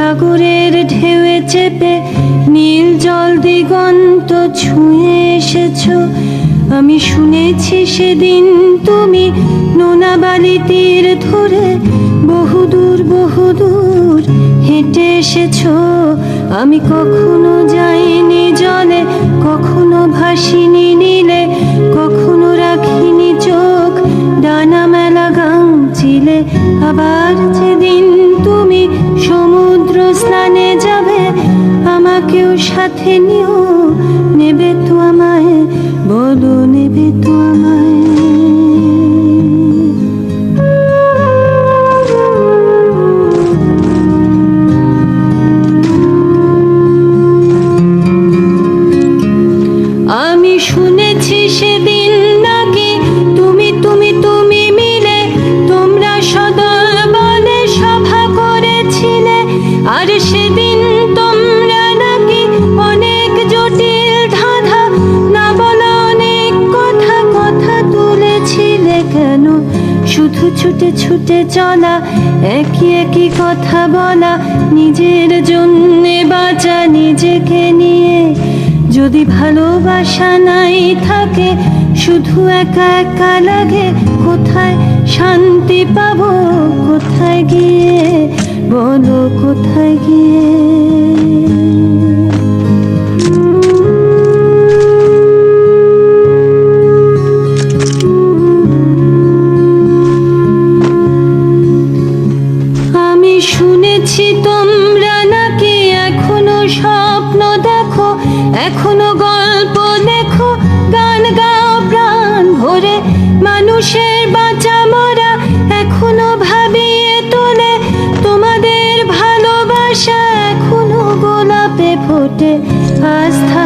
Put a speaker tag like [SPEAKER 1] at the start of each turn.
[SPEAKER 1] সাগরের ঢেউয়ে চেপে নীল জল দিগন্ত ছুঁয়ে এসেছো। আমি শুনেছি সেদিন তুমি নোনা বালি তীর ধরে বহুদূর বহুদূর হেঁটে এসেছো। আমি কখনো যাইনি জলে, কখনো ভাসিনি নীলে, কখনো রাখিনি চোখ ডানা মেলা গাংচিলে। আবার যেদিন তুমি সমুদ্র স্নানে যাবে, আমাকেও সাথে নিও, নেবে তো আমায়, বলো নেবে তো আমায়। আমি শুনেছি সেদিন নাকি তুমি তুমি তুমি মিলে তোমরা সদল বলে সভা করেছিলে। আর সেদিন তোমরা নাকি অনেক জটিল ধাঁধা না বলা অনেক কথা কথা তুলেছিলে। কেন শুধু ছুটে ছুটে চলা, একই একই কথা বলা, নিজের জন্যে বাঁচা নিজেকে নিয়ে। যদি ভালোবাসা নাই থাকে, শুধু একা একা লাগে, কোথায় শান্তি পাবো, কোথায় গিয়ে, বলো কোথায় গিয়ে। আমি শুনেছি তোমরা নাকি এখনো স্বপ্ন দেখো, এখনো গল্প লেখো, গান গাও প্রাণ ভরে, মানুষের বাঁচা মরা এখনো ভাবিয়ে তোলে। তোমাদের ভালোবাসা এখনো গোলাপে ফোটে, আস্থা